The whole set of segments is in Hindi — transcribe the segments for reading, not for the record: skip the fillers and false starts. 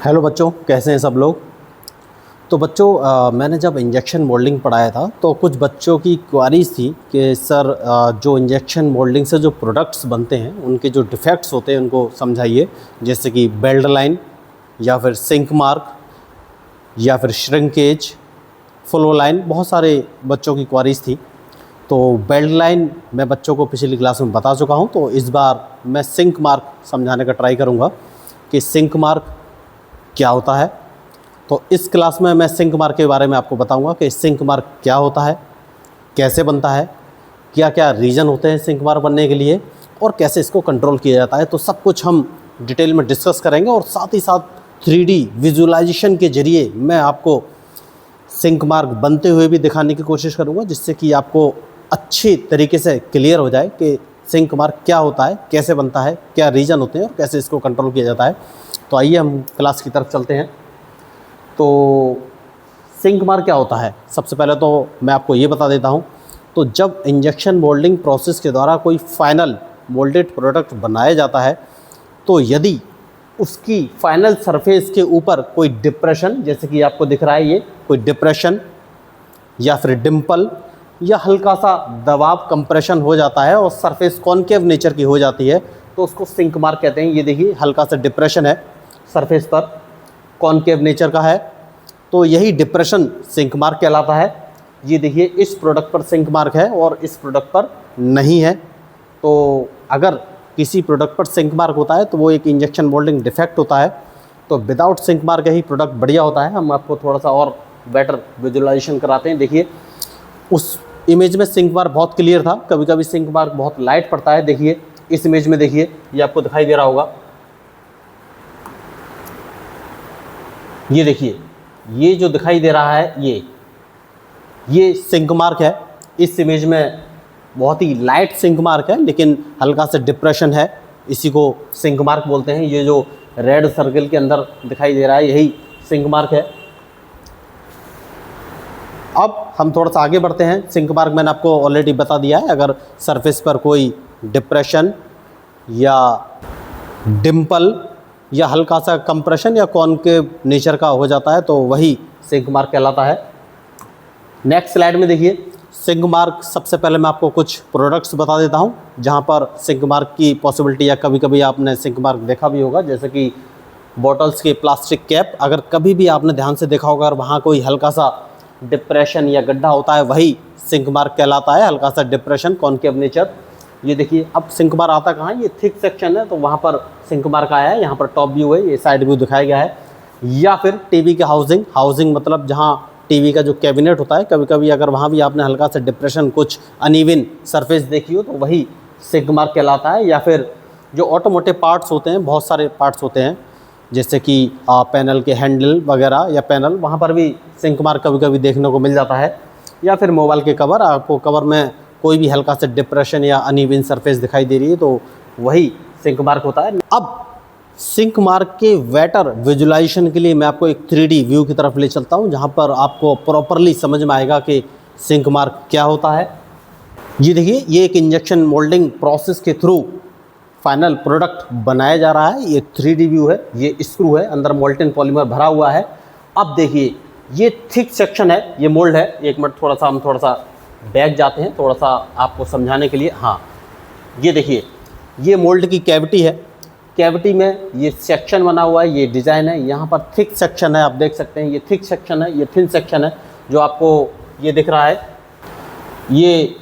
हेलो बच्चों, कैसे हैं सब लोग। तो बच्चों मैंने जब इंजेक्शन मोल्डिंग पढ़ाया था तो कुछ बच्चों की क्वारीज थी कि सर जो इंजेक्शन मोल्डिंग से जो प्रोडक्ट्स बनते हैं उनके जो डिफेक्ट्स होते हैं उनको समझाइए। जैसे कि बेल्ट लाइन या फिर सिंक मार्क या फिर श्रिंकेज, फ्लो लाइन, बहुत सारे बच्चों की क्वारीज थी। तो बेल्ट लाइन मैं बच्चों को पिछली क्लास में बता चुका हूं, तो इस बार मैं सिंक मार्क समझाने का ट्राई करूंगा कि सिंक मार्क क्या होता है। तो इस क्लास में मैं सिंक मार्क के बारे में आपको बताऊंगा कि सिंक मार्क क्या होता है, कैसे बनता है, क्या क्या रीज़न होते हैं सिंक मार्क बनने के लिए और कैसे इसको कंट्रोल किया जाता है। तो सब कुछ हम डिटेल में डिस्कस करेंगे और साथ ही साथ 3D विजुअलाइजेशन के ज़रिए मैं आपको सिंक मार्क बनते हुए भी दिखाने की कोशिश करूँगा, जिससे कि आपको अच्छी तरीके से क्लियर हो जाए कि सिंक मार्क क्या होता है, कैसे बनता है, क्या रीज़न होते हैं और कैसे इसको कंट्रोल किया जाता है। तो आइए हम क्लास की तरफ चलते हैं। तो सिंक मार्क क्या होता है, सबसे पहले तो मैं आपको ये बता देता हूँ। तो जब इंजेक्शन मोल्डिंग प्रोसेस के द्वारा कोई फाइनल मोल्डेड प्रोडक्ट बनाया जाता है, तो यदि उसकी फाइनल सरफेस के ऊपर कोई डिप्रेशन, जैसे कि आपको दिख रहा है ये कोई डिप्रेशन या फिर डिम्पल या हल्का सा दबाव कंप्रेशन हो जाता है और सरफेस कॉनकेव नेचर की हो जाती है, तो उसको सिंक मार्क कहते हैं। ये देखिए हल्का सा डिप्रेशन है सरफेस पर, कॉनकेव नेचर का है, तो यही डिप्रेशन सिंक मार्क कहलाता है। ये देखिए इस प्रोडक्ट पर सिंक मार्क है और इस प्रोडक्ट पर नहीं है। तो अगर किसी प्रोडक्ट पर सिंक मार्क होता है तो वो एक इंजेक्शन मोल्डिंग डिफेक्ट होता है। तो विदाउट सिंक मार्क यही प्रोडक्ट बढ़िया होता है। हम आपको थोड़ा सा और बेटर विजुअलाइजेशन कराते हैं। देखिए उस इमेज में सिंक मार्क बहुत क्लियर था, कभी कभी सिंक मार्क बहुत लाइट पड़ता है। देखिए इस इमेज में देखिए ये आपको दिखाई दे रहा होगा, ये देखिए ये जो दिखाई दे रहा है ये सिंक मार्क है। इस इमेज में बहुत ही लाइट सिंक मार्क है लेकिन हल्का सा डिप्रेशन है, इसी को सिंक मार्क बोलते हैं। ये जो रेड सर्कल के अंदर दिखाई दे रहा है यही सिंक मार्क है। अब हम थोड़ा सा आगे बढ़ते हैं। सिंक मार्क मैंने आपको ऑलरेडी बता दिया है, अगर सरफेस पर कोई डिप्रेशन या डिम्पल या हल्का सा कंप्रेशन या कॉनकेव नेचर का हो जाता है तो वही सिंक मार्क कहलाता है। नेक्स्ट स्लाइड में देखिए सिंक मार्क, सबसे पहले मैं आपको कुछ प्रोडक्ट्स बता देता हूं जहां पर सिंक मार्क की पॉसिबिलिटी, या कभी कभी आपने सिंक मार्क देखा भी होगा, जैसे कि बॉटल्स के प्लास्टिक कैप। अगर कभी भी आपने ध्यान से देखा होगा और वहाँ कोई हल्का सा डिप्रेशन या गड्ढा होता है वही सिंक मार्क कहलाता है, हल्का सा डिप्रेशन, कॉनकेव नेचर। ये देखिए अब सिंक मार्क आता कहाँ है, ये थिक सेक्शन है तो वहाँ पर सिंक मार्क आया है। यहाँ पर टॉप व्यू है, ये साइड व्यू दिखाया गया है। या फिर टीवी के हाउसिंग मतलब जहाँ टीवी का जो कैबिनेट होता है, कभी कभी अगर वहाँ भी आपने हल्का सा डिप्रेशन, कुछ अनइवन सरफेस देखी हो तो वही सिंक मार्क कहलाता है। या फिर जो ऑटोमोटिव पार्ट्स होते हैं, बहुत सारे पार्ट्स होते हैं जैसे कि पैनल के हैंडल वगैरह या पैनल, वहाँ पर भी सिंक मार्क कभी कभी देखने को मिल जाता है। या फिर मोबाइल के कवर, आपको कवर में कोई भी हल्का सा डिप्रेशन या अनइवन सरफेस दिखाई दे रही है तो वही सिंक मार्क होता है। अब सिंक मार्क के बेटर विजुअलाइजेशन के लिए मैं आपको एक 3D व्यू की तरफ ले चलता हूं, जहां पर आपको प्रॉपरली समझ में आएगा कि सिंक मार्क क्या होता है। ये देखिए ये एक इंजेक्शन मोल्डिंग प्रोसेस के थ्रू फाइनल प्रोडक्ट बनाया जा रहा है। ये 3D व्यू है, ये स्क्रू है, अंदर मोल्टेन पॉलीमर भरा हुआ है। अब देखिए ये थिक सेक्शन है, ये मोल्ड है। एक मिनट हम थोड़ा सा बैक जाते हैं, थोड़ा सा आपको समझाने के लिए। हाँ ये देखिए ये मोल्ड की कैविटी है, कैविटी में ये सेक्शन बना हुआ है, ये डिज़ाइन है। यहाँ पर थिक सेक्शन है, आप देख सकते हैं ये थिक सेक्शन है, ये थिन सेक्शन है जो आपको ये दिख रहा है। ये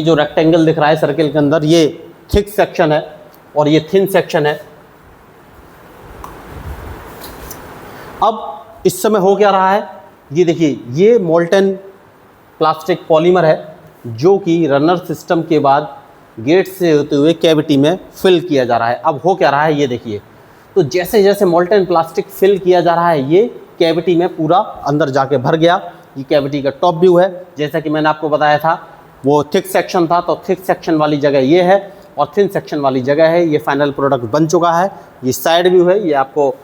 जो रेक्टेंगल दिख रहा है सर्किल के अंदर, ये थिक सेक्शन है और ये थिन सेक्शन है। अब इस समय हो क्या रहा है, ये देखिए ये मोल्टेन प्लास्टिक पॉलीमर है जो कि रनर सिस्टम के बाद गेट से होते हुए कैविटी में फिल किया जा रहा है। अब हो क्या रहा है ये देखिए, तो जैसे जैसे मोल्टेन प्लास्टिक फिल किया जा रहा है ये कैविटी में पूरा अंदर जाके भर गया। ये कैविटी का टॉप व्यू है, जैसा कि मैंने आपको बताया था वो थिक सेक्शन था, तो थिक सेक्शन वाली जगह ये है और थिन सेक्शन वाली जगह है। ये फाइनल प्रोडक्ट बन चुका है। ये साइड व्यू है, ये आपको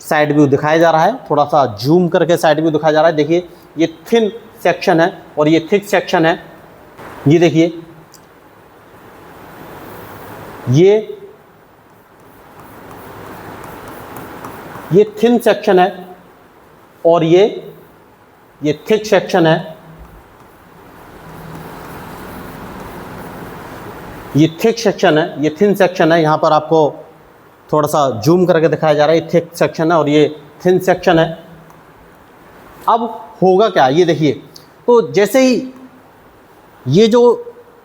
साइड व्यू दिखाया जा रहा है, थोड़ा सा जूम करके साइड व्यू दिखाया जा रहा है। देखिए ये थिन सेक्शन है और ये थिक सेक्शन है। ये देखिए ये थिन सेक्शन है और ये थिक सेक्शन है। ये थिक सेक्शन है, ये थिन सेक्शन है। यहाँ पर आपको थोड़ा सा जूम करके दिखाया जा रहा है, ये थिक सेक्शन है और ये थिन सेक्शन है। अब होगा क्या, ये देखिए, तो जैसे ही ये जो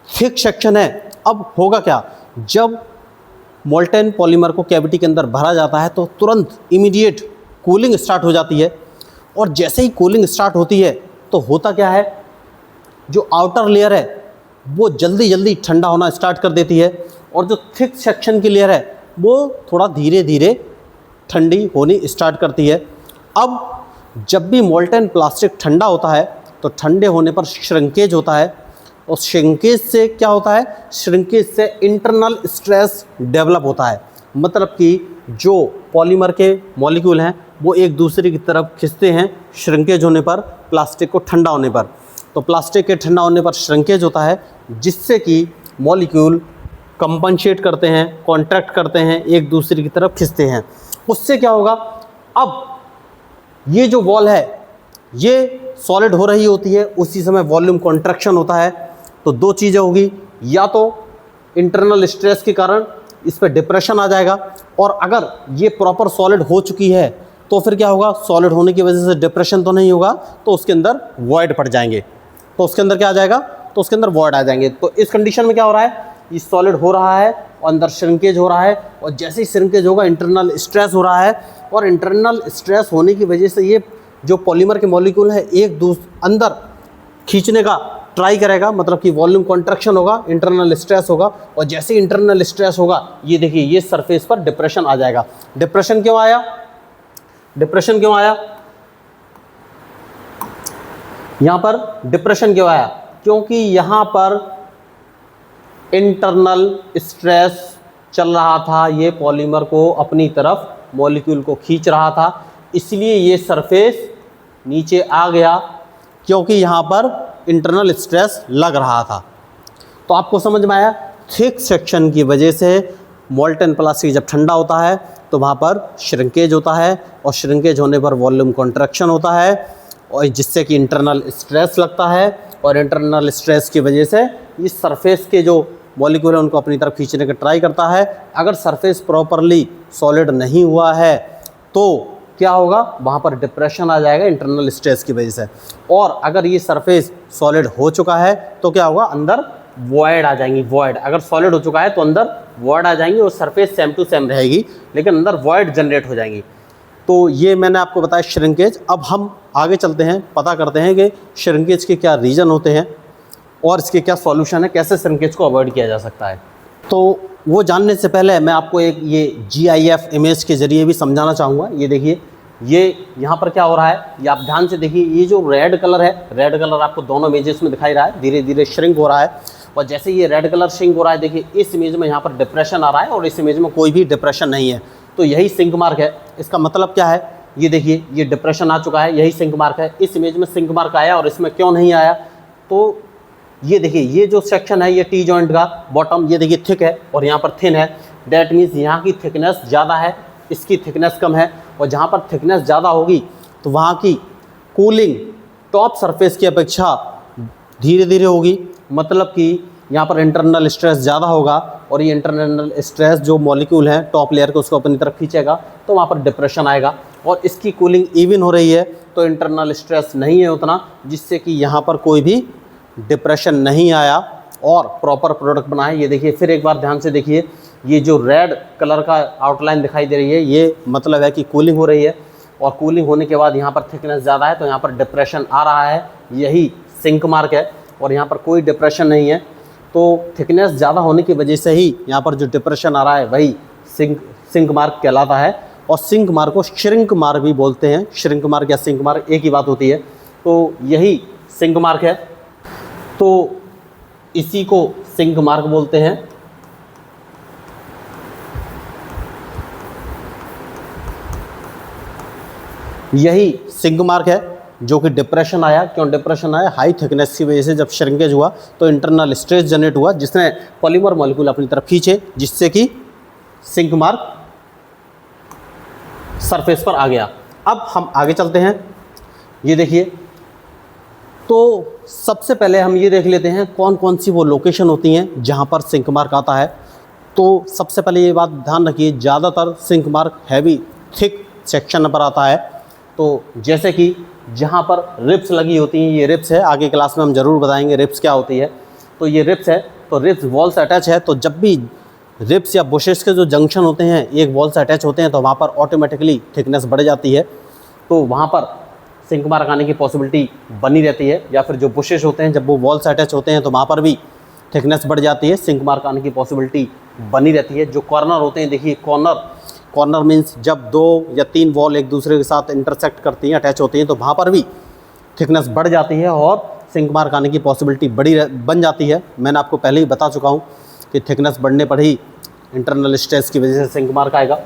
थिक सेक्शन है, अब होगा क्या, जब मोल्टेन पॉलीमर को कैविटी के अंदर भरा जाता है तो तुरंत इमीडिएट कूलिंग स्टार्ट हो जाती है। और जैसे ही कूलिंग स्टार्ट होती है तो होता क्या है, जो आउटर लेयर है वो जल्दी जल्दी ठंडा होना स्टार्ट कर देती है और जो थिक सेक्शन की लेयर है वो थोड़ा धीरे धीरे ठंडी होनी स्टार्ट करती है। अब जब भी मोल्टेन प्लास्टिक ठंडा होता है तो ठंडे होने पर श्रिंकेज होता है और श्रिंकेज से क्या होता है, श्रिंकेज से इंटरनल स्ट्रेस डेवलप होता है। मतलब कि जो पॉलीमर के मॉलिक्यूल हैं वो एक दूसरे की तरफ खिंचते हैं श्रिंकेज होने पर, प्लास्टिक को ठंडा होने पर। तो प्लास्टिक के ठंडा होने पर श्रिंकेज होता है जिससे कि मॉलिक्यूल कंपनसेट करते हैं, कॉन्ट्रैक्ट करते हैं, एक दूसरे की तरफ खिंचते हैं। उससे क्या होगा, अब ये जो वॉल है ये सॉलिड हो रही होती है, उसी समय वॉल्यूम कॉन्ट्रैक्शन होता है। तो दो चीज़ें होगी, या तो इंटरनल स्ट्रेस के कारण इस पर डिप्रेशन आ जाएगा, और अगर ये प्रॉपर सॉलिड हो चुकी है तो फिर क्या होगा, सॉलिड होने की वजह से डिप्रेशन तो नहीं होगा, तो उसके अंदर वॉइड पड़ जाएंगे। तो उसके अंदर क्या आ जाएगा, तो उसके अंदर वॉइड आ जाएंगे। तो इस कंडीशन में क्या हो रहा है, ये सॉलिड हो रहा है और अंदर श्रिंकेज हो रहा है, और जैसे ही श्रिंकेज होगा इंटरनल स्ट्रेस हो रहा है, और इंटरनल स्ट्रेस होने की वजह से ये जो पॉलीमर के मॉलिक्यूल है एक दूसरे अंदर खींचने का ट्राई करेगा, मतलब कि वॉल्यूम कॉन्ट्रैक्शन होगा, इंटरनल स्ट्रेस होगा, और जैसे ही इंटरनल स्ट्रेस होगा ये देखिए ये सरफेस पर डिप्रेशन आ जाएगा। डिप्रेशन क्यों आया, डिप्रेशन क्यों आया, यहां पर डिप्रेशन क्यों आया, क्योंकि यहां पर इंटरनल स्ट्रेस चल रहा था, ये पॉलीमर को अपनी तरफ मॉलिक्यूल को खींच रहा था, इसलिए ये सरफेस नीचे आ गया, क्योंकि यहाँ पर इंटरनल स्ट्रेस लग रहा था। तो आपको समझ में आया, थिक सेक्शन की वजह से मोल्टेन प्लास्टिक जब ठंडा होता है तो वहाँ पर श्रिंकेज होता है, और श्रिंकेज होने पर वॉल्यूम कॉन्ट्रैक्शन होता है, और जिससे कि इंटरनल स्ट्रेस लगता है, और इंटरनल स्ट्रेस की वजह से इस सरफेस के जो मॉलिक्यूल है उनको अपनी तरफ खींचने का ट्राई करता है। अगर सरफेस प्रॉपरली सॉलिड नहीं हुआ है तो क्या होगा, वहाँ पर डिप्रेशन आ जाएगा इंटरनल स्ट्रेस की वजह से। और अगर ये सरफेस सॉलिड हो चुका है तो क्या होगा, अंदर वॉइड आ जाएंगी, वॉइड। अगर सॉलिड हो चुका है तो अंदर वॉइड आ जाएंगी और सरफेस सेम टू सेम रहेगी, लेकिन अंदर वॉइड जनरेट हो जाएंगी। तो ये मैंने आपको बताया श्रिंकेज। अब हम आगे चलते हैं, पता करते हैं कि श्रिंकेज के क्या रीज़न होते हैं और इसके क्या सॉल्यूशन है, कैसे श्रिंकेज को अवॉइड किया जा सकता है। तो वो जानने से पहले मैं आपको एक ये GIF इमेज के ज़रिए भी समझाना चाहूँगा। ये देखिए, ये यहाँ पर क्या हो रहा है, ये आप ध्यान से देखिए, ये जो रेड कलर है, रेड कलर आपको दोनों इमेजेस में दिखाई रहा है, धीरे धीरे श्रिंक हो रहा है। और जैसे ये रेड कलर श्रिंक हो रहा है, देखिए इस इमेज में यहाँ पर डिप्रेशन आ रहा है और इस इमेज में कोई भी डिप्रेशन नहीं है, तो यही सिंक मार्क है। इसका मतलब क्या है, ये देखिए ये डिप्रेशन आ चुका है, यही सिंक मार्क है। इस इमेज में सिंक मार्क आया और इसमें क्यों नहीं आया, तो ये देखिए ये जो सेक्शन है ये टी जॉइंट का बॉटम, ये देखिए थिक है और यहाँ पर थिन है। दैट मीन्स यहाँ की थिकनेस ज़्यादा है, इसकी थिकनेस कम है, और जहाँ पर थिकनेस ज़्यादा होगी तो वहाँ की कूलिंग टॉप सरफेस की अपेक्षा धीरे धीरे होगी। मतलब कि यहाँ पर इंटरनल स्ट्रेस ज़्यादा होगा, और ये इंटरनल स्ट्रेस जो मॉलिक्यूल है टॉप लेयर को उसको अपनी तरफ खींचेगा, तो वहाँ पर डिप्रेशन आएगा। और इसकी कूलिंग इवन हो रही है तो इंटरनल स्ट्रेस नहीं है उतना, जिससे कि यहाँ पर कोई भी डिप्रेशन नहीं आया और प्रॉपर प्रोडक्ट बना है। ये देखिए फिर एक बार ध्यान से देखिए, ये जो रेड कलर का आउटलाइन दिखाई दे रही है ये मतलब है कि कूलिंग हो रही है, और कूलिंग होने के बाद यहाँ पर थिकनेस ज़्यादा है तो यहाँ पर डिप्रेशन आ रहा है, यही सिंक मार्क है। और यहाँ पर कोई डिप्रेशन नहीं है, तो थिकनेस ज़्यादा होने की वजह से ही यहाँ पर जो डिप्रेशन आ रहा है वही सिंक मार्क कहलाता है। और सिंक मार्क को श्रिंक मार्क भी बोलते हैं, श्रिंक मार्क या सिंक मार्क एक ही बात होती है, तो यही सिंक मार्क है, तो इसी को सिंक मार्क बोलते हैं। यही सिंक मार्क है जो कि डिप्रेशन आया। क्यों डिप्रेशन आया, हाई थिकनेस की वजह से जब श्रिंकेज हुआ तो इंटरनल स्ट्रेस जनरेट हुआ, जिसने पॉलीमर मॉलिक्यूल अपनी तरफ खींचे, जिससे कि सिंक मार्क सरफेस पर आ गया। अब हम आगे चलते हैं। ये देखिए, तो सबसे पहले हम ये देख लेते हैं कौन कौन सी वो लोकेशन होती हैं जहाँ पर सिंक मार्क आता है। तो सबसे पहले ये बात ध्यान रखिए, ज़्यादातर sink mark heavy thick section पर आता है। तो जैसे कि जहाँ पर रिप्स लगी होती हैं, ये रिप्स है, आगे क्लास में हम ज़रूर बताएंगे रिप्स क्या होती है। तो ये रिप्स है, तो रिप्स वॉल से अटैच है, तो जब भी रिप्स या बुशेस के जो जंक्शन होते हैं एक वॉल से अटैच होते हैं तो वहाँ पर ऑटोमेटिकली थिकनेस बढ़ जाती है, तो वहाँ पर सिंक मार्क आने की पॉसिबिलिटी बनी रहती है। या फिर जो बुशेस होते हैं जब वो वॉल से अटैच होते हैं तो वहाँ पर भी थिकनेस बढ़ जाती है, सिंक मार्क आने की पॉसिबिलिटी बनी रहती है। जो कॉर्नर होते हैं, देखिए कॉर्नर मीन्स जब 2 या 3 वॉल एक दूसरे के साथ इंटरसेक्ट करती हैं, अटैच होती हैं, तो वहाँ पर भी थिकनेस बढ़ जाती है और सिंक मार्क आने की पॉसिबिलिटी बन जाती है। मैंने आपको पहले ही बता चुका हूँ कि थिकनेस बढ़ने पर ही इंटरनल स्ट्रेस की वजह से सिंक मार्क आएगा।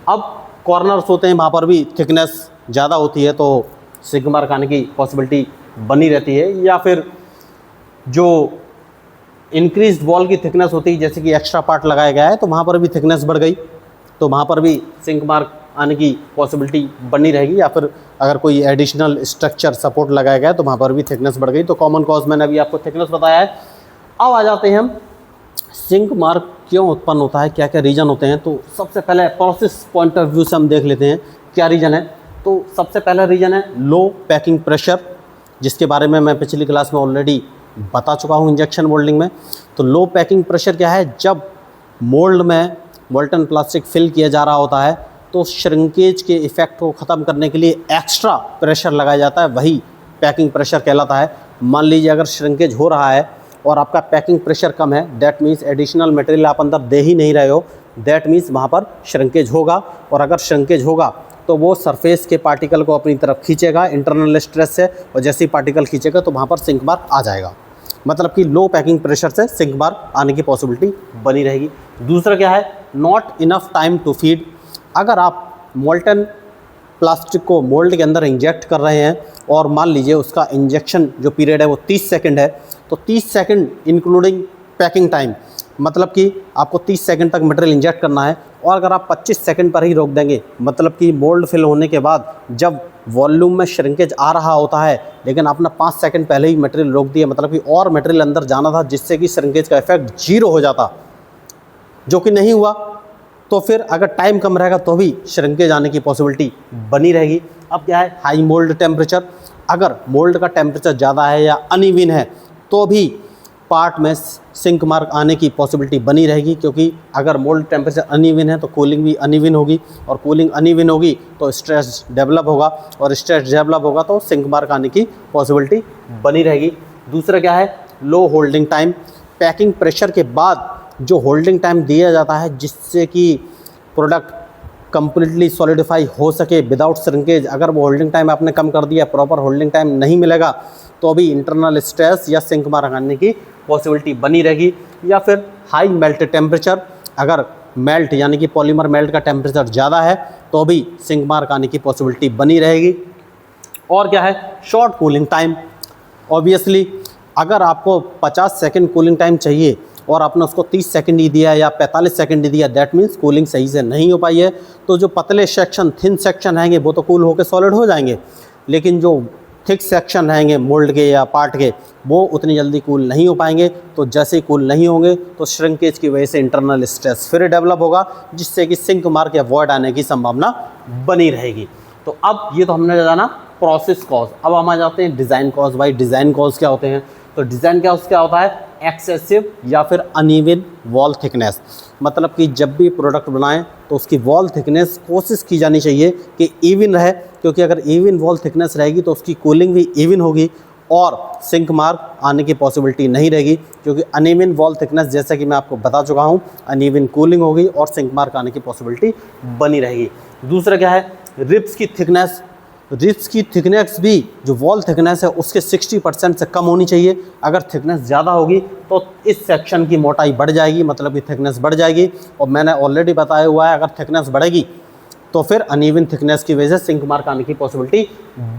अब कॉर्नर्स होते हैं, वहाँ पर भी थिकनेस ज़्यादा होती है तो सिंक मार्क आने की पॉसिबिलिटी बनी रहती है। या फिर जो इंक्रीज्ड वॉल की थिकनेस होती है, जैसे कि एक्स्ट्रा पार्ट लगाया गया है तो वहाँ पर भी थिकनेस बढ़ गई, तो वहाँ पर भी सिंक मार्क आने की पॉसिबिलिटी बनी रहेगी। या फिर अगर कोई एडिशनल स्ट्रक्चर सपोर्ट लगाया गया है तो वहाँ पर भी थिकनेस बढ़ गई। तो कॉमन कॉज मैंने अभी आपको थिकनेस बताया है। अब आ जाते हैं हम सिंक मार्क क्यों उत्पन्न होता है, क्या क्या रीज़न होते हैं। तो सबसे पहले प्रोसेस पॉइंट ऑफ व्यू से हम देख लेते हैं क्या रीज़न है। तो सबसे पहला रीज़न है लो पैकिंग प्रेशर, जिसके बारे में मैं पिछली क्लास में ऑलरेडी बता चुका हूँ इंजेक्शन मोल्डिंग में। तो लो पैकिंग प्रेशर क्या है, जब मोल्ड में मोल्टन प्लास्टिक फिल किया जा रहा होता है तो श्रिंकेज के इफ़ेक्ट को ख़त्म करने के लिए एक्स्ट्रा प्रेशर लगाया जाता है, वही पैकिंग प्रेशर कहलाता है। मान लीजिए अगर श्रिंकेज हो रहा है और आपका पैकिंग प्रेशर कम है, दैट मीन्स एडिशनल मटेरियल आप अंदर दे ही नहीं रहे हो, दैट मीन्स वहाँ पर श्रिंकेज होगा। और अगर श्रिंकेज होगा तो वो सरफेस के पार्टिकल को अपनी तरफ खींचेगा इंटरनल स्ट्रेस से, और जैसे ही पार्टिकल खींचेगा तो वहाँ पर सिंक मार्क आ जाएगा। मतलब कि लो पैकिंग प्रेशर से सिंक मार्क आने की पॉसिबिलिटी बनी रहेगी। दूसरा क्या है, not enough time to feed. अगर आप मोल्टन प्लास्टिक को मोल्ड के अंदर इंजेक्ट कर रहे हैं और मान लीजिए उसका इंजेक्शन जो पीरियड है वो 30 सेकंड है, तो 30 सेकंड इंक्लूडिंग पैकिंग टाइम, मतलब कि आपको 30 सेकंड तक मटेरियल इंजेक्ट करना है। और अगर आप 25 सेकंड पर ही रोक देंगे, मतलब कि मोल्ड फिल होने के बाद जब वॉल्यूम में श्रिंकेज आ रहा होता है लेकिन आपने 5 सेकंड पहले ही मटेरियल रोक दिया, मतलब कि और मटेरियल अंदर जाना था जिससे कि श्रिंकेज का इफेक्ट 0 हो जाता, जो कि नहीं हुआ, तो फिर अगर टाइम कम रहेगा तो भी श्रिंकेज आने की पॉसिबिलिटी बनी रहेगी। अब क्या है, हाई मोल्ड टेम्परेचर। अगर मोल्ड का टेम्परेचर ज़्यादा है या अनइवन है तो भी पार्ट में सिंक मार्क आने की पॉसिबिलिटी बनी रहेगी, क्योंकि अगर मोल्ड टेम्परेचर अनइवन है तो कूलिंग भी अनइवन होगी, और कूलिंग अनइवन होगी तो स्ट्रेस डेवलप होगा, और स्ट्रेस डेवलप होगा तो सिंक मार्क आने की पॉसिबिलिटी बनी रहेगी। दूसरा क्या है, लो होल्डिंग टाइम। पैकिंग प्रेशर के बाद जो होल्डिंग टाइम दिया जाता है जिससे कि प्रोडक्ट कंप्लीटली सॉलिडिफाई हो सके विदाउट श्रिंकेज, अगर वो होल्डिंग टाइम आपने कम कर दिया, प्रॉपर होल्डिंग टाइम नहीं मिलेगा, तो भी इंटरनल स्ट्रेस या सिंक मार्क आने की पॉसिबिलिटी बनी रहेगी। या फिर हाई मेल्ट टेम्परेचर, अगर मेल्ट यानी कि पॉलीमर मेल्ट का टेम्परेचर ज़्यादा है तो भी सिंक मार्क आने की पॉसिबिलिटी बनी रहेगी। और क्या है, शॉर्ट कूलिंग टाइम। ऑब्वियसली अगर आपको 50 सेकंड कूलिंग टाइम चाहिए और आपने उसको 30 सेकंड ही दिया या 45 सेकंड ही दिया, दैट मीन्स कूलिंग सही से नहीं हो पाई है। तो जो पतले सेक्शन, थिन सेक्शन रहेंगे वो तो कूल होकर सॉलिड हो जाएंगे, लेकिन जो थिक सेक्शन रहेंगे मोल्ड के या पार्ट के, वो उतनी जल्दी कूल नहीं हो पाएंगे। तो जैसे ही कूल नहीं होंगे तो श्रिंकेज की वजह से इंटरनल स्ट्रेस फिर डेवलप होगा, जिससे कि सिंक मार्क या वॉइड आने की संभावना बनी रहेगी। तो अब ये तो हमने जाना प्रोसेस कॉज। अब हम आ जाते हैं डिज़ाइन कॉज। भाई डिज़ाइन कॉज क्या होते हैं, तो डिज़ाइन कॉज क्या होता है, एक्सेसिव या फिर अनइवन वॉल थिकनेस। मतलब कि जब भी प्रोडक्ट बनाएं तो उसकी वॉल थिकनेस कोशिश की जानी चाहिए कि इवन रहे, क्योंकि अगर इवन वॉल थिकनेस रहेगी तो उसकी कूलिंग भी इवन होगी और सिंक मार्क आने की पॉसिबिलिटी नहीं रहेगी, क्योंकि अनइवन वॉल थिकनेस जैसा कि मैं आपको बता चुका हूँ, अनइवन कूलिंग होगी और सिंक मार्क आने की पॉसिबिलिटी बनी रहेगी। दूसरा क्या है, रिब्स की थिकनेस। रिब्स की थिकनेस भी जो वॉल थिकनेस है उसके 60% से कम होनी चाहिए। अगर थिकनेस ज़्यादा होगी तो इस सेक्शन की मोटाई बढ़ जाएगी, मतलब कि थिकनेस बढ़ जाएगी। और मैंने ऑलरेडी बताया हुआ है, अगर थिकनेस बढ़ेगी तो फिर अनइवन थिकनेस की वजह से सिंक मार्क आने की पॉसिबिलिटी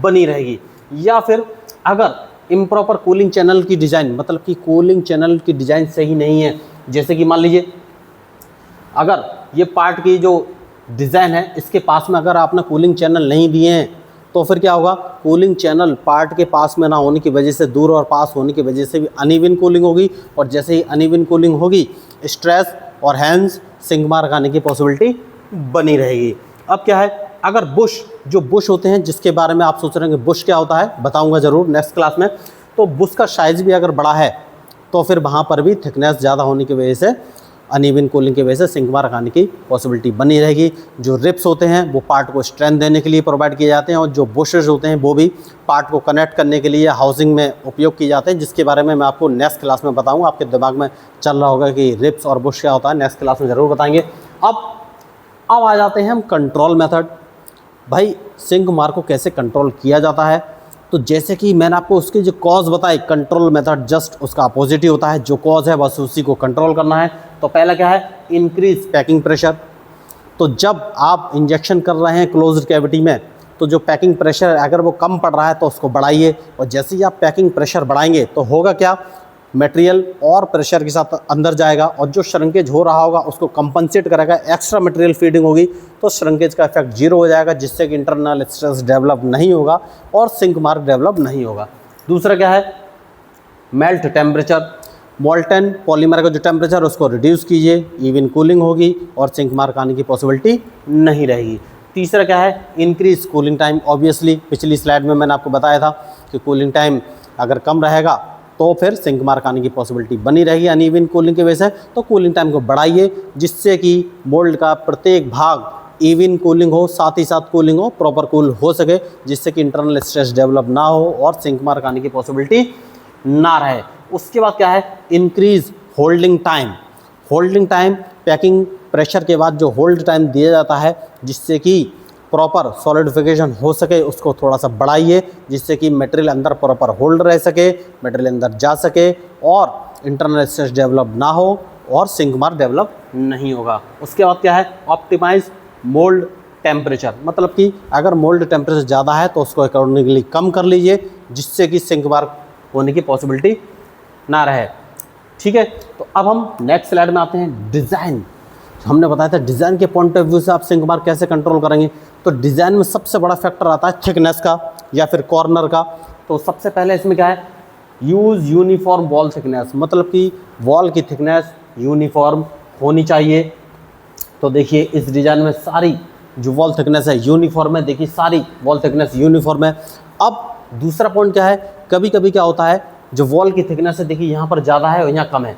बनी रहेगी। या फिर अगर इम्प्रॉपर कूलिंग चैनल की डिज़ाइन, मतलब कि कूलिंग चैनल की डिज़ाइन सही नहीं है, जैसे कि मान लीजिए अगर ये पार्ट की जो डिज़ाइन है इसके पास में अगर आपने कूलिंग चैनल नहीं दिए हैं तो फिर क्या होगा, कूलिंग चैनल पार्ट के पास में ना होने की वजह से, दूर और पास होने की वजह से भी अनइवन कूलिंग होगी, और जैसे ही अनइवन कूलिंग होगी स्ट्रेस और हैंस सिंक मार्क आने की पॉसिबिलिटी बनी रहेगी। अब क्या है, अगर बुश, जो बुश होते हैं जिसके बारे में आप सोच रहे हैं बुश क्या होता है, बताऊंगा ज़रूर नेक्स्ट क्लास में, तो बुश का साइज़ भी अगर बड़ा है तो फिर वहाँ पर भी थिकनेस ज़्यादा होने की वजह से, अनइवन कूलिंग की वजह से सिंक मार्क आने की पॉसिबिलिटी बनी रहेगी। जो रिप्स होते हैं वो पार्ट को स्ट्रेंथ देने के लिए प्रोवाइड किए जाते हैं, और जो बुशेस होते हैं वो भी पार्ट को कनेक्ट करने के लिए हाउसिंग में उपयोग किए जाते हैं, जिसके बारे में मैं आपको नेक्स्ट क्लास में बताऊंगा। आपके दिमाग में चल रहा होगा कि रिप्स और बुश क्या होता है, नेक्स्ट क्लास में ज़रूर बताएंगे। अब आ जाते हैं हम कंट्रोल मेथड। भाई सिंक मार्क को कैसे कंट्रोल किया जाता है, तो जैसे कि मैंने आपको उसकी जो कॉज बताई, कंट्रोल मेथड जस्ट उसका अपोजिट ही होता है। जो कॉज है बस उसी को कंट्रोल करना है। तो पहला क्या है, इंक्रीज पैकिंग प्रेशर। तो जब आप इंजेक्शन कर रहे हैं क्लोज्ड कैविटी में तो जो पैकिंग प्रेशर अगर वो कम पड़ रहा है तो उसको बढ़ाइए, और जैसे ही आप पैकिंग प्रेशर बढ़ाएंगे तो होगा क्या, मटेरियल और प्रेशर के साथ अंदर जाएगा, और जो श्रंकेज हो रहा होगा उसको कंपनसेट करेगा, एक्स्ट्रा मटेरियल फीडिंग होगी तो श्रंकेज का इफेक्ट जीरो हो जाएगा, जिससे कि इंटरनल स्ट्रेस डेवलप नहीं होगा और सिंक मार्क डेवलप नहीं होगा। दूसरा क्या है, मेल्ट टेम्परेचर। मोल्टन पॉलीमर का जो टेम्परेचर उसको रिड्यूस कीजिए, इवन कूलिंग होगी और सिंक मार्क आने की पॉसिबिलिटी नहीं रहेगी। तीसरा क्या है, इंक्रीज कूलिंग टाइम। ऑब्वियसली पिछली स्लाइड में मैंने आपको बताया था कि कूलिंग टाइम अगर कम रहेगा तो फिर सिंक मार्क आने की पॉसिबिलिटी बनी रहेगी अनइवन कूलिंग की वजह से। तो कूलिंग टाइम को बढ़ाइए जिससे कि मोल्ड का प्रत्येक भाग इवन कूलिंग हो, साथ ही साथ कूलिंग हो, प्रॉपर कूल हो सके, जिससे कि इंटरनल स्ट्रेस डेवलप ना हो और सिंक मार्क आने की पॉसिबिलिटी ना रहे। उसके बाद क्या है, increase holding time. Holding time, packing pressure के बाद जो होल्ड टाइम दिया जाता है जिससे कि प्रॉपर सॉलिडिफिकेशन हो सके, उसको थोड़ा सा बढ़ाइए जिससे कि मटेरियल अंदर प्रॉपर होल्ड रह सके, मटेरियल अंदर जा सके और इंटरनल स्ट्रेस डेवलप ना हो और सिंक मार्क डेवलप नहीं होगा। उसके बाद क्या है, ऑप्टिमाइज मोल्ड टेम्परेचर। मतलब कि अगर मोल्ड टेम्परेचर ज़्यादा है तो उसको अकॉर्डिंगली कम कर लीजिए जिससे कि सिंक मार्क होने की पॉसिबिलिटी ना रहे। ठीक है, तो अब हम नेक्स्ट स्लाइड में आते हैं, डिज़ाइन। हमने बताया था डिज़ाइन के पॉइंट ऑफ व्यू से आप सिंक मार्क कैसे कंट्रोल करेंगे। तो डिज़ाइन में सबसे बड़ा फैक्टर आता है थिकनेस का या फिर कॉर्नर का। तो सबसे पहले इसमें क्या है, यूज़ यूनिफॉर्म वॉल थिकनेस। मतलब कि वॉल की थिकनेस यूनिफॉर्म होनी चाहिए। तो देखिए इस डिज़ाइन में सारी जो वॉल थिकनेस है यूनिफॉर्म है, देखिए सारी वॉल थिकनेस यूनिफॉर्म है। अब दूसरा पॉइंट क्या है, कभी कभी क्या होता है जो वॉल की थिकनेस है, देखिए यहाँ पर ज़्यादा है और यहाँ कम है,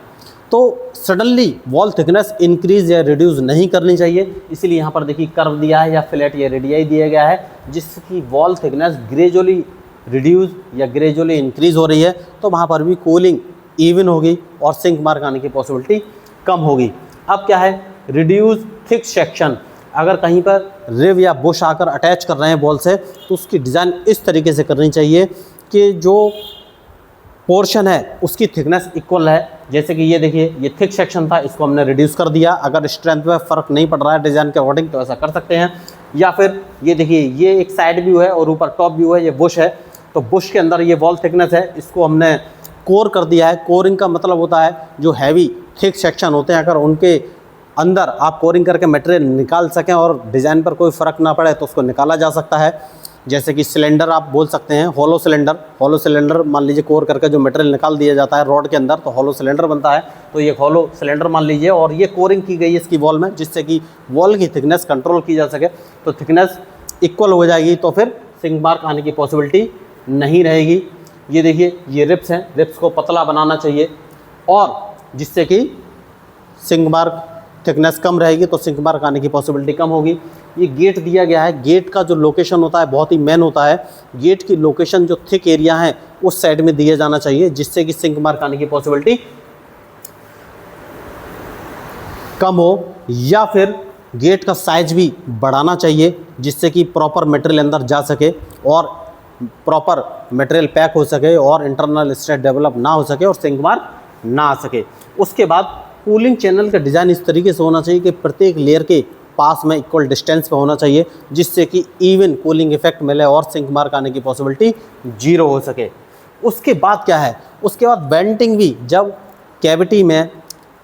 तो सडनली वॉल थिकनेस इंक्रीज या रिड्यूस नहीं करनी चाहिए। इसीलिए यहाँ पर देखिए कर्व दिया है या फ्लैट या रेडियाई दिया गया है जिसकी वॉल थिकनेस ग्रेजुअली रिड्यूस या ग्रेजुअली इंक्रीज हो रही है, तो वहाँ पर भी कूलिंग इवन होगी और सिंक मार्क आने की पॉसिबिलिटी कम होगी। अब क्या है, रिड्यूस थिक सेक्शन। अगर कहीं पर रिव या बुश आकर अटैच कर रहे हैं वॉल से तो उसकी डिज़ाइन इस तरीके से करनी चाहिए कि जो पोर्शन है उसकी थिकनेस इक्वल है। जैसे कि ये देखिए ये थिक सेक्शन था, इसको हमने रिड्यूस कर दिया। अगर स्ट्रेंथ में फ़र्क नहीं पड़ रहा है डिज़ाइन के अकॉर्डिंग तो ऐसा कर सकते हैं। या फिर ये देखिए ये एक साइड व्यू है और ऊपर टॉप व्यू है, ये बुश है, तो बुश के अंदर ये वॉल थिकनेस है, इसको हमने कोर कर दिया है। कोरिंग का मतलब होता है जो हैवी थिक सेक्शन होते हैं अगर उनके अंदर आप कोरिंग करके मटेरियल निकाल सकें और डिज़ाइन पर कोई फ़र्क ना पड़े तो उसको निकाला जा सकता है। जैसे कि सिलेंडर आप बोल सकते हैं, हॉलो सिलेंडर मान लीजिए कोर करके जो मटेरियल निकाल दिया जाता है रॉड के अंदर तो हॉलो सिलेंडर बनता है। तो ये हॉलो सिलेंडर मान लीजिए और ये कोरिंग की गई है इसकी वॉल में जिससे कि वॉल की थिकनेस कंट्रोल की जा सके। तो थिकनेस इक्वल हो जाएगी तो फिर सिंक मार्क आने की पॉसिबिलिटी नहीं रहेगी। ये देखिए ये रिप्स हैं, रिप्स को पतला बनाना चाहिए और जिससे कि सिंक मार्क थिकनेस कम रहेगी तो सिंक मार्क आने की पॉसिबिलिटी कम होगी। ये गेट दिया गया है, गेट का जो लोकेशन होता है बहुत ही मेन होता है। गेट की लोकेशन जो थिक एरिया है उस साइड में दिया जाना चाहिए जिससे कि सिंक मार्क आने की पॉसिबिलिटी कम हो। या फिर गेट का साइज भी बढ़ाना चाहिए जिससे कि प्रॉपर मटेरियल अंदर जा सके और प्रॉपर मटेरियल पैक हो सके और इंटरनल स्ट्रेस डेवलप ना हो सके और सिंक मार्क ना आ सके। उसके बाद कूलिंग चैनल का डिज़ाइन इस तरीके से होना चाहिए कि प्रत्येक लेयर के पास में इक्वल डिस्टेंस पे होना चाहिए जिससे कि इवन कूलिंग इफेक्ट मिले और सिंक मार्क आने की पॉसिबिलिटी जीरो हो सके। उसके बाद क्या है, उसके बाद वेंटिंग भी, जब कैविटी में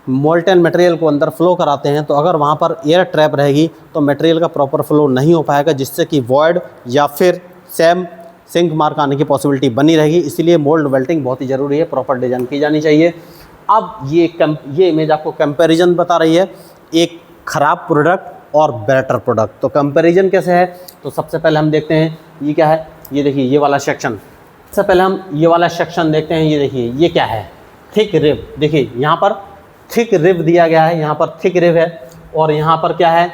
मोल्टेन मटेरियल को अंदर फ्लो कराते हैं, तो अगर वहाँ पर एयर ट्रैप रहेगी तो मटेरियल का प्रॉपर फ्लो नहीं हो पाएगा, जिससे कि वॉइड या फिर सेम सिंक मार्क आने की पॉसिबिलिटी बनी रहेगी। इसीलिए मोल्ड वेल्टिंग बहुत ही ज़रूरी है, प्रॉपर डिज़ाइन की जानी चाहिए। अब ये इमेज आपको कंपैरिजन बता रही है एक ख़राब प्रोडक्ट और बेटर प्रोडक्ट। तो कंपैरिजन कैसे है, तो सबसे पहले हम देखते हैं ये क्या है। ये देखिए ये वाला सेक्शन, सबसे पहले हम ये वाला सेक्शन देखते हैं। ये देखिए ये क्या है, थिक रिब। देखिए यहाँ पर थिक रिब दिया गया है, यहाँ पर थिक रिब है और यहाँ पर क्या है,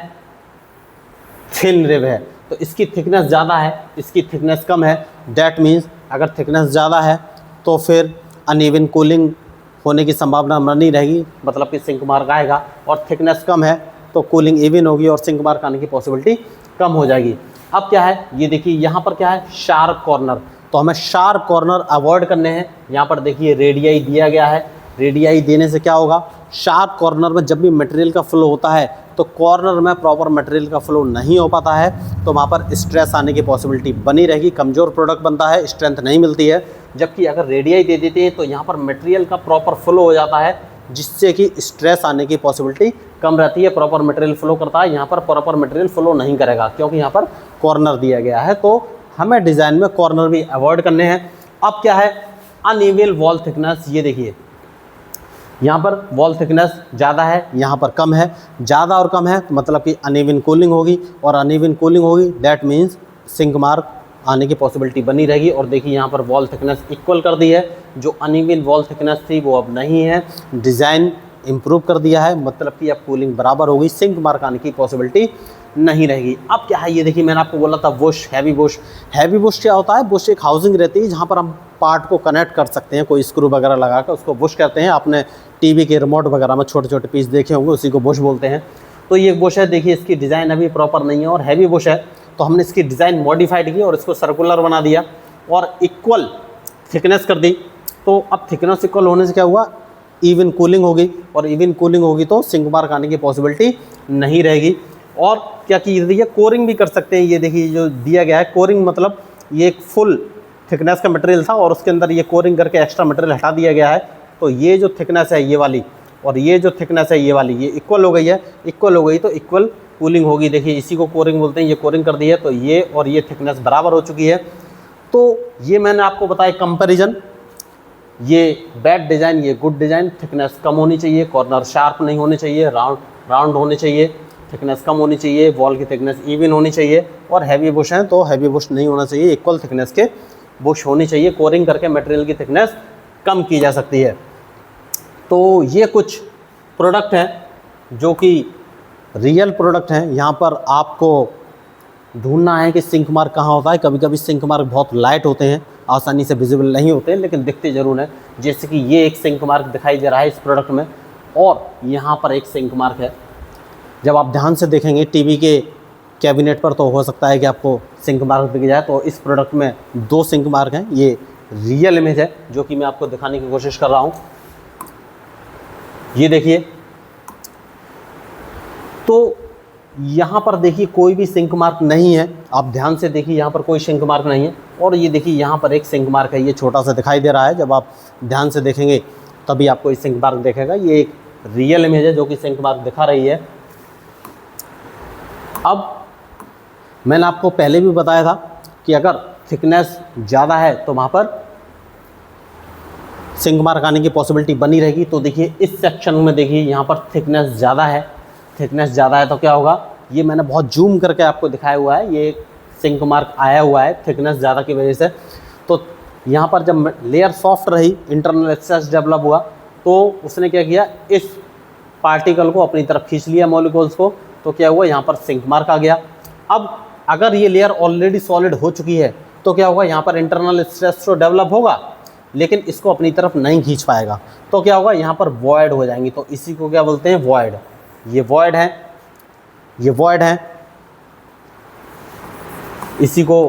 थिन रिब है। तो इसकी थिकनेस ज़्यादा है, इसकी थिकनेस कम है। डैट मीन्स अगर थिकनेस ज़्यादा है तो फिर अनइवन कूलिंग होने की संभावना नहीं रहेगी, मतलब कि सिंक मार्क आएगा। और थिकनेस कम है तो कूलिंग इवन होगी और सिंक मार्क आने की पॉसिबिलिटी कम हो जाएगी। अब क्या है, ये देखिए यहाँ पर क्या है, शार्प कॉर्नर। तो हमें शार्प कॉर्नर अवॉइड करने हैं। यहाँ पर देखिए रेडियाई दिया गया है। रेडियाई देने से क्या होगा, शार्प कॉर्नर में जब भी मटेरियल का फ्लो होता है तो कॉर्नर में प्रॉपर मटेरियल का फ्लो नहीं हो पाता है, तो वहाँ पर स्ट्रेस आने की पॉसिबिलिटी बनी रहेगी, कमज़ोर प्रोडक्ट बनता है, स्ट्रेंथ नहीं मिलती है। जबकि अगर रेडियाई दे देते हैं तो यहाँ पर मटेरियल का प्रॉपर फ्लो हो जाता है, जिससे कि स्ट्रेस आने की पॉसिबिलिटी कम रहती है। प्रॉपर मटेरियल फ्लो करता है, यहाँ पर प्रॉपर मटेरियल फ्लो नहीं करेगा क्योंकि यहाँ पर कॉर्नर दिया गया है। तो हमें डिज़ाइन में कॉर्नर भी अवॉइड करने हैं। अब क्या है, अनइवन वॉल थिकनेस। ये देखिए यहाँ पर वॉल थिकनेस ज़्यादा है, यहाँ पर कम है। ज़्यादा और कम है मतलब कि अनइवन कूलिंग होगी, और अनइवन कूलिंग होगी दैट मीन्स सिंक मार्क आने की पॉसिबिलिटी बनी रहेगी। और देखिए यहाँ पर वॉल थिकनेस इक्वल कर दी है, जो अनइवन वॉल थिकनेस थी वो अब नहीं है। डिज़ाइन इम्प्रूव कर दिया है, मतलब कि अब कूलिंग बराबर होगी, सिंक मार्क आने की पॉसिबिलिटी नहीं रहेगी। अब क्या है, ये देखिए मैंने आपको बोला था Bush, heavy Bush. Heavy Bush क्या होता है, बुश एक हाउसिंग रहती है जहाँ पर हम पार्ट को कनेक्ट कर सकते हैं, कोई स्क्रू वगैरह लगा कर, उसको बुश कहते हैं। आपने टीवी के रिमोट वगैरह में छोटे छोटे पीस देखे होंगे, उसी को बुश बोलते हैं। तो ये बुश है, देखिए इसकी डिज़ाइन अभी प्रॉपर नहीं है और हैवी बुश है, तो हमने इसकी डिज़ाइन मॉडिफाइड की और इसको सर्कुलर बना दिया और इक्वल थिकनेस कर दी। तो अब थिकनेस इक्वल होने से क्या हुआ, इवन कूलिंग होगी, और इवन कूलिंग होगी तो सिंक मार्क आने की पॉसिबिलिटी नहीं रहेगी। और क्या की है, कोरिंग भी कर सकते हैं। ये देखिए जो दिया गया है कोरिंग, मतलब ये एक फुल थिकनेस का मटेरियल था और उसके अंदर ये कोरिंग करके एक्स्ट्रा मटेरियल हटा दिया गया है। तो ये जो थिकनेस है ये वाली और ये जो थिकनेस है ये वाली, ये इक्वल हो गई है। इक्वल हो गई तो इक्वल कूलिंग होगी। देखिए इसी को कोरिंग बोलते हैं, ये कोरिंग कर दी है तो ये और ये थिकनेस बराबर हो चुकी है। तो ये मैंने आपको बताया कंपैरिजन, ये बैड डिज़ाइन, ये गुड डिज़ाइन। थिकनेस कम होनी चाहिए, कॉर्नर शार्प नहीं होने चाहिए, राउंड होने चाहिए, थिकनेस कम होनी चाहिए, वॉल की थिकनेस इवन होनी चाहिए। और हैवी बुश हैं तो हैवी बुश नहीं होना चाहिए, इक्वल थिकनेस के बुश होनी चाहिए। कोरिंग करके मटेरियल की थिकनेस कम की जा सकती है। तो ये कुछ प्रोडक्ट हैं जो कि रियल प्रोडक्ट हैं। यहाँ पर आपको ढूंढना है कि सिंक मार्क कहाँ होता है। कभी कभी सिंक मार्क बहुत लाइट होते हैं, आसानी से विजिबल नहीं होते, लेकिन दिखते ज़रूर हैं। जैसे कि ये एक सिंक मार्क दिखाई दे रहा है इस प्रोडक्ट में, और यहाँ पर एक सिंक मार्क है। जब आप ध्यान से देखेंगे टीवी के कैबिनेट पर तो हो सकता है कि आपको सिंक मार्क दिख जाए। तो इस प्रोडक्ट में 2 सिंक मार्क हैं। ये रियल इमेज है जो कि मैं आपको दिखाने की कोशिश कर रहा हूँ। ये देखिए, तो यहाँ पर देखिए कोई भी सिंक मार्क नहीं है। आप ध्यान से देखिए, यहाँ पर कोई सिंक मार्क नहीं है। और ये देखिए यहाँ पर एक सिंक मार्क है, ये छोटा सा दिखाई दे रहा है। जब आप ध्यान से देखेंगे तभी आपको ये सिंक मार्क दिखेगा। ये एक रियल इमेज है जो कि सिंक मार्क दिखा रही है। अब मैंने आपको पहले भी बताया था कि अगर थिकनेस ज़्यादा है तो वहाँ पर सिंक मार्क आने की पॉसिबिलिटी बनी रहेगी। तो देखिए इस सेक्शन में देखिए यहाँ पर थिकनेस ज़्यादा है। थिकनेस ज़्यादा है तो क्या होगा, ये मैंने बहुत जूम करके आपको दिखाया हुआ है, ये सिंक मार्क आया हुआ है थिकनेस ज़्यादा की वजह से। तो यहाँ पर जब लेयर सॉफ्ट रही, इंटरनल स्ट्रेस डेवलप हुआ, तो उसने क्या किया, इस पार्टिकल को अपनी तरफ खींच लिया, मॉलिक्यूल्स को। तो क्या हुआ, यहाँ पर सिंक मार्क आ गया। अब अगर ये लेयर ऑलरेडी सॉलिड हो चुकी है तो क्या होगा, यहाँ पर इंटरनल स्ट्रेस तो डेवलप होगा लेकिन इसको अपनी तरफ नहीं खींच पाएगा। तो क्या होगा, यहाँ पर वॉइड हो जाएंगी। तो इसी को क्या बोलते हैं, वॉइड। ये वॉइड है, ये वॉइड है, इसी को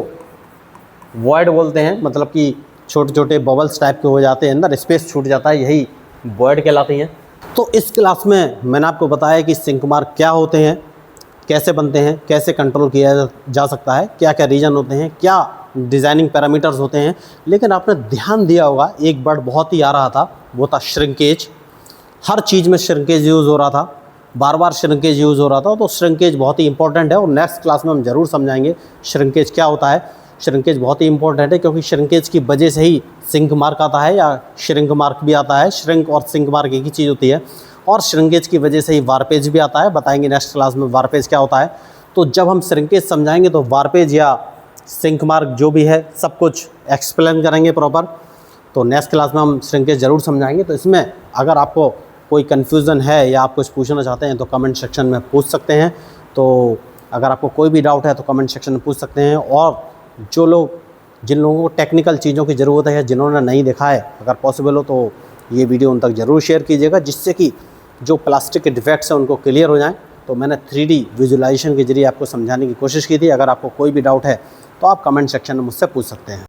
वॉइड बोलते हैं। मतलब कि छोटे छोटे बबल्स टाइप के हो जाते हैं, अंदर स्पेस छूट जाता है, यही वॉइड कहलाती हैं। तो इस क्लास में मैंने आपको बताया कि सिंक मार्क क्या होते हैं, कैसे बनते हैं, कैसे कंट्रोल किया जा सकता है, क्या क्या रीजन होते हैं, क्या डिज़ाइनिंग पैरामीटर्स होते हैं। लेकिन आपने ध्यान दिया होगा एक वर्ड बहुत ही आ रहा था, वो था श्रिंकेज। हर चीज़ में श्रिंकेज यूज़ हो रहा था, बार बार श्रिंकेज यूज़ हो रहा था। तो श्रिंकेज बहुत ही इंपॉर्टेंट है और नेक्स्ट क्लास में हम ज़रूर समझाएंगे श्रिंकेज क्या होता है। श्रिंकेज बहुत ही इंपॉर्टेंट है क्योंकि श्रिंकेज की वजह से ही सिंक मार्क आता है या श्रिंक मार्क भी आता है। श्रिंक और सिंक मार्क एक ही चीज़ होती है और श्रिंकेज की वजह से ही वारपेज भी आता है। बताएंगे नेक्स्ट क्लास में वारपेज क्या होता है। तो जब हम श्रिंकेज समझाएंगे तो वारपेज या सिंक मार्क जो भी है सब कुछ एक्सप्लेन करेंगे प्रॉपर। तो नेक्स्ट क्लास में हम श्रिंकेज ज़रूर समझाएंगे। तो इसमें अगर आपको कोई कन्फ्यूज़न है या आप कुछ पूछना चाहते हैं तो कमेंट सेक्शन में पूछ सकते हैं। तो अगर आपको कोई भी डाउट है तो कमेंट सेक्शन में पूछ सकते हैं। और जिन लोगों को टेक्निकल चीज़ों की ज़रूरत है या जिन्होंने नहीं देखा है, अगर पॉसिबल हो तो ये वीडियो उन तक ज़रूर शेयर कीजिएगा, जिससे कि जो प्लास्टिक के डिफेक्ट्स हैं उनको क्लियर हो जाएं। तो मैंने 3D विजुलाइजेशन के ज़रिए आपको समझाने की कोशिश की थी। अगर आपको कोई भी डाउट है तो आप कमेंट सेक्शन में मुझसे पूछ सकते हैं।